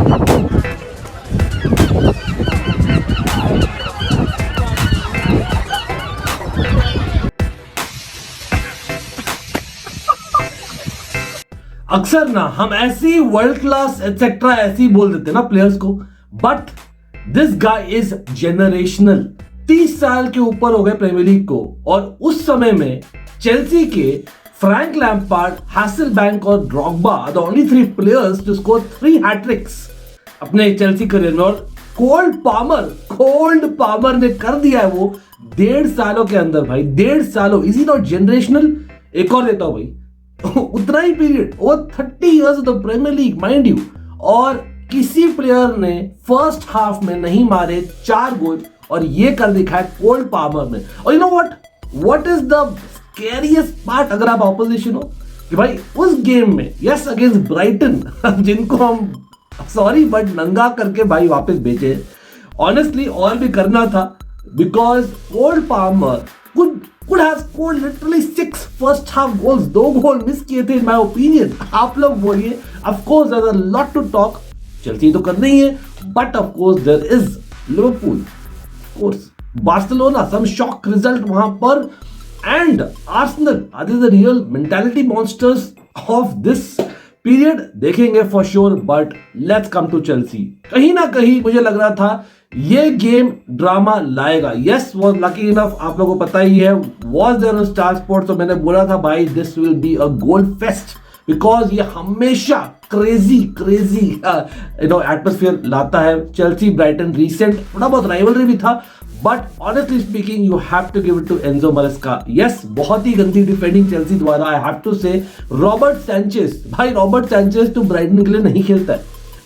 अक्सर ना हम ऐसी वर्ल्ड क्लास एटसेट्रा ऐसी बोल देते ना प्लेयर्स को, but this guy is generational. 30 साल के ऊपर हो गए प्रीमियर लीग को, और उस समय में चेल्सी के फ्रैंक लैम्पार्ड, हैसेलबैंक और Drogba the only 3 players to score 3 hattricks अपने चेल्सी करियर में। और कोल्ड पामर ने कर दिया है वो 1.5 सालों के अंदर भाई, 1.5 सालों। Is he not generational? एक और देता हूं भाई उतना ही पीरियड, वो 30 years of the Premier League mind you, और किसी प्लेयर ने फर्स्ट हाफ में नहीं मारे 4 गोल, और ये कर दिखाया कोल्ड पामर ने। और you know what is the scariest part, अगर आप ऑपोजिशन हो, कि भाई उस गेम में यस अगेंस्ट ब्राइटन जिनको हम सॉरी बट नंगा करके भाई वापस भेजे, ऑनेस्टली और भी करना था, because Cole Palmer could have scored literally 6 first half goals. 2 goal miss किए थे in my opinion. आप लोग बोलिए, of course there's a lot to talk. Chelsea तो करना ही है, but of course there is Liverpool, of course Barcelona, some shock result वहां पर, and Arsenal are the real mentality monsters of this period. देखेंगे for sure, but let's come to Chelsea. कहीं ना कहीं मुझे लग रहा था ये गेम ड्रामा लाएगा। यस वॉज लकी इनफ, आप लोगों को पता ही है, was there on Star Sports, तो मैंने बोला था भाई this will be a goal fest, because ये हमेशा क्रेजी एटमोस्फियर लाता है। चेल्सी ब्राइटन रिसेंट थोड़ा बहुत राइवलरी भी था, but honestly speaking you have to give it to Enzo Maresca. Yes, बहुत ही गंदी डिफेंडिंग चेल्सी द्वारा, I have to say. Robert Sanchez, भाई रॉबर्ट सैंचेज तो ब्राइटन के लिए नहीं खेलता है,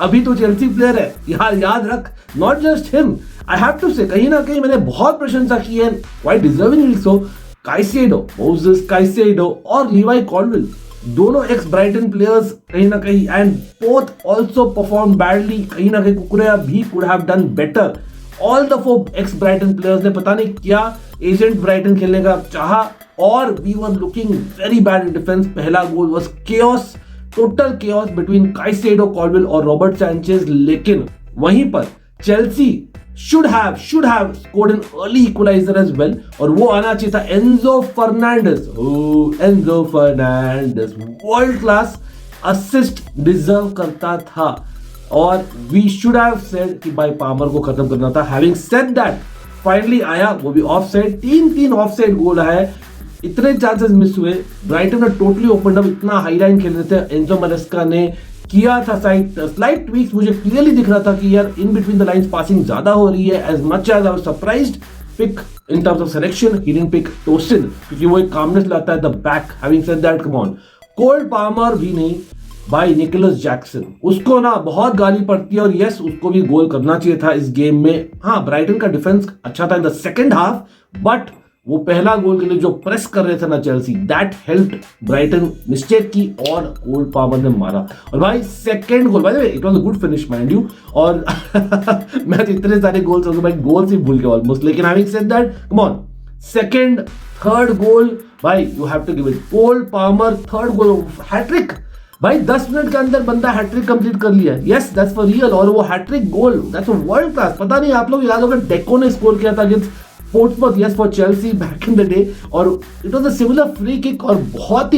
अभी तो चेल्सी प्लेयर है यार, याद रख। Not just him, I have to say, कहीं ना कहीं मैंने बहुत प्रशंसा की है, quite deservingly so, Caicedo, Moises Caicedo और लीवाई कॉल्विल, दोनों एक्स ब्राइटन प्लेयर्स कहीं ना कहीं, and both also perform badly. कहीं ना कहीं कुकुरेया भी could have done better. All the 4 ex Brighton players ने पता नहीं क्या एजेंट ब्राइटन खेलने का चाहा, और we were looking very bad in defence. पहला goal was chaos, total chaos between Caicedo, Colwill और रॉबर्ट सैंचेज। लेकिन वहीं पर Chelsea should have scored an early equalizer as well, और वो आना चाहिए था Enzo Fernandez. Enzo Fernandez world class assist deserve करता था, और वी शुड हैव सेड कि भाई पामर को खत्म करना था। हैविंग सेड दैट, फाइनली आया, वो भी ऑफ साइड, 3 ऑफ साइड गोल आए, इतने चांसेस मिस हुए। ब्राइटन ने टोटली ओपन अप, इतना हाई लाइन खेल रहे थे। एंजो मरेस्का ने किया था स्लाइट ट्वीक्स, मुझे क्लियरली दिख रहा था कि यार in between the lines passing ज्यादा हो रही है। As much as I was surprised pick in terms of selection, he didn't pick Tosin, क्योंकि वो एक कामनेस लाता है the back. Having said that, come on, Cole Palmer भी नहीं भाई, निकोलस जैक्सन, उसको ना बहुत गाली पड़ती है, और यस उसको भी गोल करना चाहिए था इस गेम में। हाँ, ब्राइटन का डिफेंस अच्छा था in the second half, but वो पहला गोल के लिए जो प्रेस कर रहे थे ना Chelsea, that helped Brighton. Mistake की और कोल्ड पामर ने मारा, और भाई सेकंड गोल, भाई it was a good finish mind you, और मैं तो इतने सारे गोल्स भाई गोल्स ही भूल गया ऑलमोस्ट। लेकिन having said that, come on, second third goal भाई you have to give it. Cold Palmer third goal, hattrick भाई, 10 मिनट के अंदर बंदा हैट्रिक कंप्लीट कर लिया। यस दैट्स फॉर रियल, और वो hattrick goal that's a world class. पता नहीं आप लोग याद होगा, डेको ने स्कोर किया था against पोर्ट्समouth, yes for Chelsea back in the day, और it was a similar free kick, और बहुत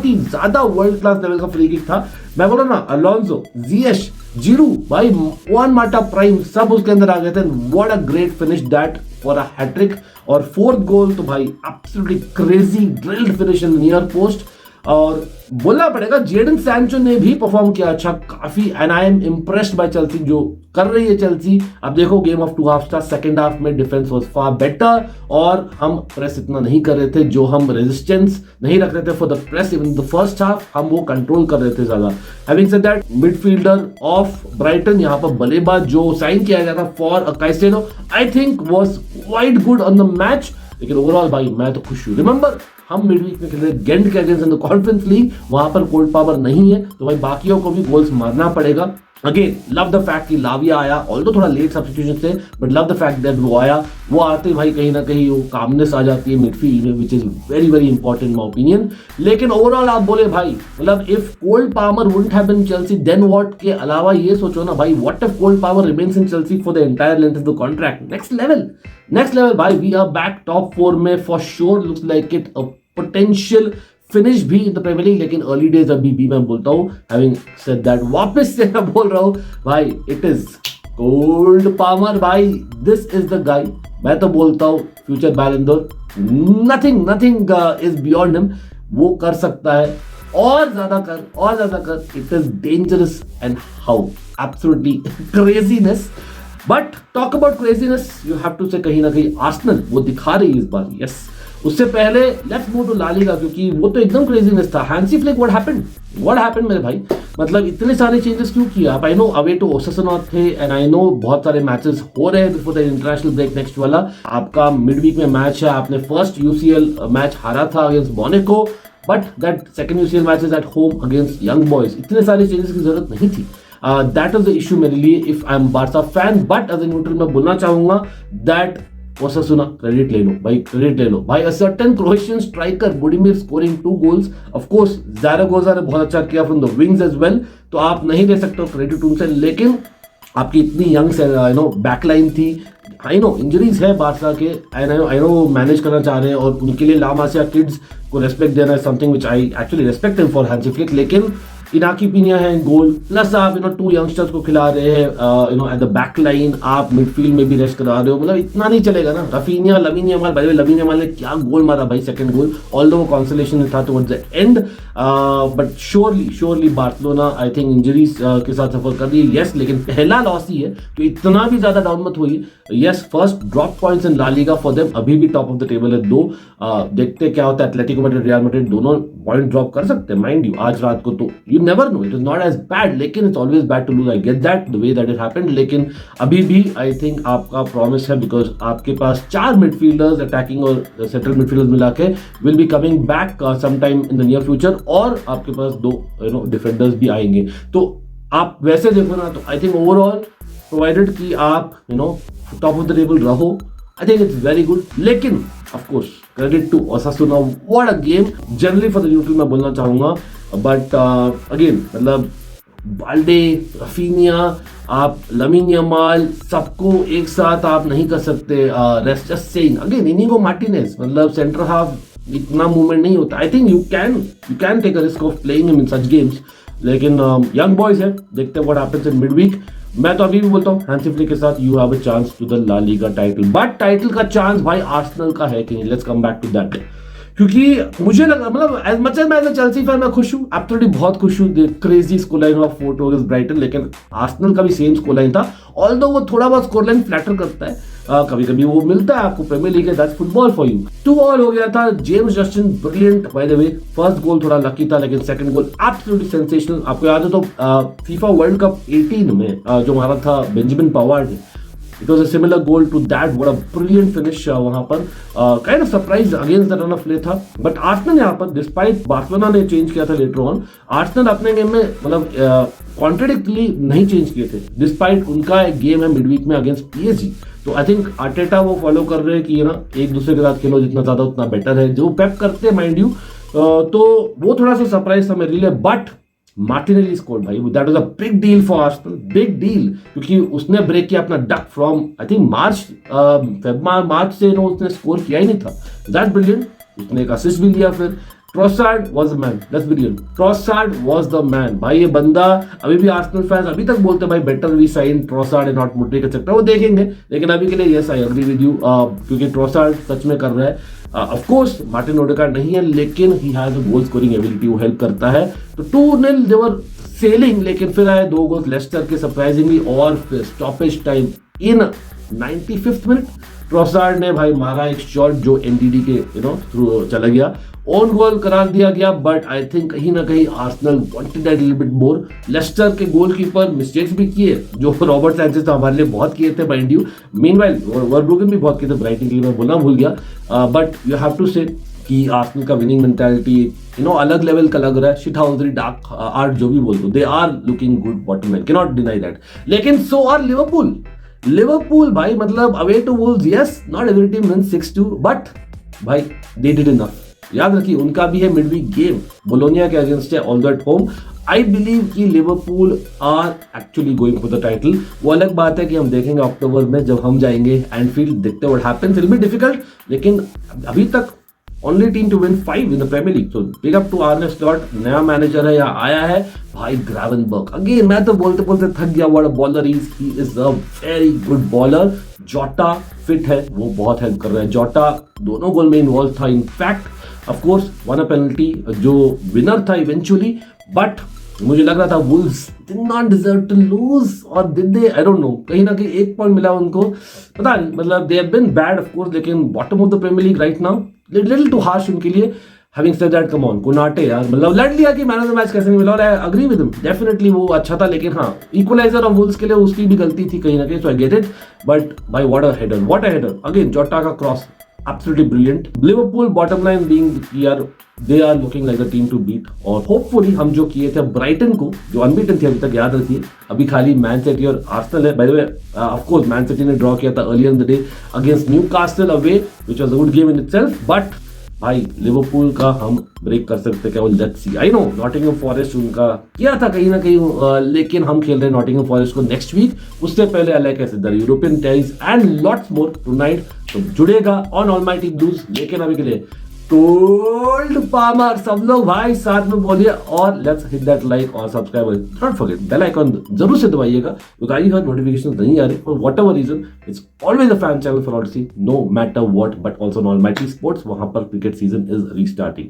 ही ज्यादा वर्ल्ड क्लास लेवल का फ्री किक था। मैं बोला ना, अलोंसो, जिएश, जिरू भाई, वन माटा प्राइम सब उसके अंदर आ गए थे। What a great finish that for a hattrick. और फोर्थ गोल तो भाई absolutely crazy drilled finish in near post, और बोलना पड़ेगा जेडन सैंचो ने भी परफॉर्म किया अच्छा काफी, and I am impressed by Chelsea जो कर रही है चेल्सी। अब देखो गेम ऑफ 2 हाफ था, सेकंड हाफ में डिफेंस वाज फार बेटर, और हम प्रेस इतना नहीं कर रहे थे, जो हम रेजिस्टेंस नहीं रख रहे थे for the press even the first half, हम वो कंट्रोल कर रहे थे ज्यादा। Having said that, midfielder of Brighton, यहाँ पर बल्लेबाज जो साइन किया गया था for a Caicedo, I think was quite good on the match. लेकिन ओवरऑल भाई मैं तो खुश हूँ। रिमेंबर हम मिडवीक में खेल रहे गेंट के against in the conference league, वहां पर कोल्ड पावर नहीं है, तो भाई बाकियों को भी गोल्स मारना पड़ेगा। अगेन लव द फैक्ट कि लाविया आया, ऑल्दो थोड़ा लेट सब्स्टिट्यूशन से, but love the fact that वो आया। वो आते भाई कहीं ना कहीं वो कामनेस आ जाती है मिडफील्ड में, which is very very important my opinion. लेकिन ओवरऑल आप बोले भाई, मतलब if Cole Palmer wouldn't have been Chelsea then what के अलावा ये सोचो ना भाई, what if Cole Palmer remains in Chelsea for the entire length of the contract. Next level भाई, वी आर बैक टॉप 4 में for sure, looks like it a potential finish भी in the Premier League. लेकिन early days अभी भी मैं बोलता हूँ, having said that, वापस से मैं बोल रहा हूँ भाई, इट इज कोल्ड पामर भाई, दिस इज द गाय। मैं तो बोलता हूँ future Ballon d'Or, nothing is beyond him. वो कर सकता है और ज्यादा कर, it is dangerous and how absolutely craziness. But talk about craziness, you have to say कहीं ना कहीं आर्सेनल वो दिखा रही है इस बार, यस। उससे पहले let's move to La Liga, क्योंकि वो तो एकदम क्रेजीनेस था। हैंसी फ्लिक व्हाट हैपेंड मेरे भाई, मतलब इतने सारे चेंजेस क्यों किया आप? I know away to Osasuna थे, एंड आई नो बहुत सारे मैचेस हो रहे हैं before the international break next वाला। आपका मिड वीक में मैच है, आपने फर्स्ट यूसीएल मैच हारा था against Monaco, but that second UCL match is at home against young boys. इतने सारे चेंजेस की जरूरत नहीं थी। दैट इज द इशू मेरे लिए if I am Barca fan. But as a neutral मैं बोलना चाहूंगा दैट ओसासुना क्रेडिट ले लो भाई। A certain Croatian striker Budimir scoring 2 goals, of course Zaragoza ने बहुत अच्छा किया from the wings as well, तो आप नहीं ले सकते हो क्रेडिट उनसे। लेकिन आपकी इतनी यंग बैकलाइन थी, आई नो इंजरीज है बार्सा के, आई नो मैनेज करना चाह रहे हैं, और उनके लिए ला मासिया किड्स को रेस्पेक्ट देना है something which I actually respect him for Hansi flick. लेकिन इनाकी पीनिया है गोल, प्लस आप 2 यंगस्टर्स को खिला रहे हैं एट द बैक लाइन, आप मिडफील्ड में भी रेस्ट करा रहे हो, मतलब इतना नहीं चलेगा ना। रफीनिया, लमीन यमाल, भाई लमीन यमाल ने क्या गोल मारा भाई, सेकंड गोल, ऑल्दो वो कंसोलेशन था towards the end, but surely Barcelona I think injuries के साथ सफर कर रही है, यस। लेकिन पहला लॉस ही है, तो इतना भी ज्यादा डाउन मत होइए। Yes, first drop points in La Liga for them, अभी भी टॉप ऑफ द टेबल है 2। देखते क्या होता है, एटलेटिको मैड्रिड, रियल मैड्रिड दोनों पॉइंट ड्रॉप कर सकते हैं माइंड यू आज रात को, तो you never know, it is not as bad, लेकिन it's always bad to lose, I get that the way that it happened. लेकिन अभी भी आई थिंक आपका प्रॉमिस है, बिकॉज आपके पास 4 मिडफील्डर्स अटैकिंग और सेंट्रल मिडफील्डर्स मिला के will be coming back sometime in the near future, और आपके पास 2 डिफेंडर्स भी आएंगे। तो आप वैसे देखो ना, तो आई थिंक ओवरऑल प्रोवाइडेड कि आप टॉप ऑफ द टेबल रहो, I think it's very good. लेकिन of course credit to Osasuna, what a game generally for the neutral मैं बोलना चाहूंगा। बट अगेन मतलब बाल्डे, रफीनिया, आप लमीन यमाल, सबको एक साथ आप नहीं कर सकते। Rest just saying again, Inigo Martinez, मतलब सेंटर हाफ इतना मूवमेंट नहीं होता। I think you can take a risk of playing him in such games, लेकिन यंग बॉयज है, देखते हैं what happens in mid week. मैं तो अभी भी बोलता हूँ हैंसी फ्लिक के साथ you have a chance to the La Liga title, but title का चांस भाई आर्सेनल का है कि नहीं, let's come back to that. क्योंकि मुझे लगा, मतलब एज मच एज मैं एज अ चेल्सी फैन मैं खुश हूँ, एब्सोल्युटली बहुत खुश हूँ, crazy score line of 4-2 against Brighton. लेकिन आर्सेनल का भी सेम स्कोर लाइन था, ऑल्दो वो थोड़ा बहुत स्कोर लाइन फ्लैटर करता है, कभी कभी वो मिलता है आपको, प्रीमियर लीग है, दैट्स फुटबॉल फॉर यू। 2-2 हो गया था। James Justin brilliant by the way, first goal थोड़ा लकी था, लेकिन सेकंड गोल एब्सोल्युटली सेंसेशनल। आपको याद है तो फीफा वर्ल्ड कप 18 में जो हमारा था Benjamin powered, it was a similar goal to that, what a brilliant finish वहां पर, kind of surprise against the run of play था। बट आर्सेनल यहाँ पर डिस्पाइट बार्सिलोना ने चेंज किया था लेटर ऑन, आर्सेनल अपने गेम में मतलब कॉन्ट्रेडिक्टली नहीं चेंज किए थे, डिस्पाइट उनका एक गेम है मिडवीक में अगेंस्ट पीएसजी। तो आई थिंक आर्टेटा वो फॉलो कर रहे हैं कि एक दूसरे के साथ खेलो, जितना ज्यादा उतना बेटर है, जो पेप करते हैं माइंड यू। तो वो थोड़ा सा सरप्राइज था मेरे लिए। बट मार्टिनेली स्कोर्ड भाई, that was a big deal for Arsenal, big deal, क्योंकि उसने ब्रेक किया अपना duck from I think March से उसने स्कोर किया ही नहीं था, दैट्स ब्रिलियंट। उसने एक असिस्ट भी लिया फिर। Trossard was the man, that's brilliant, Trossard was the man भाई। ये बंदा अभी भी आर्सेनल फैंस अभी तक बोलते हैं भाई better we sign Trossard and not Mudryk का चक्कर, वो देखेंगे। लेकिन अभी के लिए yes I agree with you, क्योंकि ट्रोसार्ड सच में कर रहा है। ऑफ कोर्स मार्टिन ओडेगार्ड नहीं है, लेकिन he has a goal scoring ability, वो हेल्प करता है। तो 2-0 दे वर सेलिंग, लेकिन फिर आए 2 गोल लेस्टर के सरप्राइजिंगली, और फिर stoppage time in 95th minute Trossard ने भाई मारा एक शॉट जो एनडीडी के थ्रू चला गया, ऑन गोल करार दिया गया। बट आई थिंक कहीं ना कहीं Arsenal wanted that little bit more. Leicester के गोलकीपर मिस्टेक्स भी किए, जो रॉबर्ट सैंचेज तो हमारे लिए बहुत किए थे माइंड यू, मीनवाइल वर्ब्रुगन भी बहुत किए थे ब्राइटन के लिए, मैं बोलना भूल गया। बट यू हैव टू से कि आर्सेनल का विनिंग मेंटालिटी अलग लेवल का लग रहा है, शिट हाउस डार्क आर्ट जो भी बोल दो, they are looking good bottom line, can not deny that. लेकिन सो आर लिवरपूल भाई, मतलब away to Wolves, yes not every team wins 6-2 but भाई दे डिड इनफ। याद रखिए उनका भी है मिडवीक गेम बोलोनिया के अगेंस्ट है, although at home. I believe कि Liverpool are actually going for the title. वो अलग बात है कि हम देखेंगे अक्टूबर में जब हम जाएंगे एनफील्ड, देखते हैं what happens, it will be difficult, लेकिन अभी तक only team to win 5 in the Premier League. So big up to Arne Slot, नया मैनेजर है या आया है भाई ग्रावेनबर्ग। अगेन मैं तो बोलते बोलते थक गया, what a bowler he is a very good bowler. जोटा फिट है, वो बहुत हेल्प कर रहा है। जोटा दोनों गोल में इन्वॉल्व था, in fact of course won a penalty जो विनर था इवेंचुअली, बट मुझे लग रहा था Wolves did not deserve to lose, और did they, I don't know, कहीं ना कहीं 1 पॉइंट मिला उनको, पता नहीं, मतलब they have been bad of course, लेकिन bottom of the Premier League right now little too harsh उनके लिए। Having said that, come on Konate यार, मतलब लड़ लिया कि मैन ऑफ द मैच कैसे नहीं मिला, और I agree with him, definitely वो अच्छा था, लेकिन हाँ इक्वलाइजर ऑफ वुल्व्स के लिए उसकी भी गलती थी कहीं ना कहीं, सो आई गेट इट, बट भाई व्हाट अ हेडर अगेन, जोटा का cross absolutely brilliant. Liverpool bottom line being they are looking like the team to beat, और hopefully हम जो किए थे ब्राइटन को, जो अनबीटन थी अभी तक, याद रखिए अभी खाली मैन सिटी और आर्सेनल है। By the way of course man city ने ड्रॉ किया था earlier in the day against Newcastle away, which was a good game in itself, but भाई लिवरपूल का हम ब्रेक कर सकते क्या, let's see. I know Nottingham forest उनका किया था कहीं ना कहीं, लेकिन हम खेल रहे हैं नॉटिंघम फॉरेस्ट को नेक्स्ट वीक, उससे पहले अलग कैसे the European terrace and lots more tonight, तो जुड़ेगा ऑन ऑलमाइटी ब्लूज। लेकिन अभी के लिए कोल्ड पामर सब लोग भाई साथ में बोलिए, और लेट्स हिट दैट लाइक और subscribe, not forget bell icon जरूर से दबाइएगा, क्योंकि आई हर नोटिफिकेशन नहीं आ रहे for whatever reason. It's always a fan channel for Odyssey, no matter what, but also on Almighty Sports, वहां पर क्रिकेट सीजन इज रीस्टार्टिंग।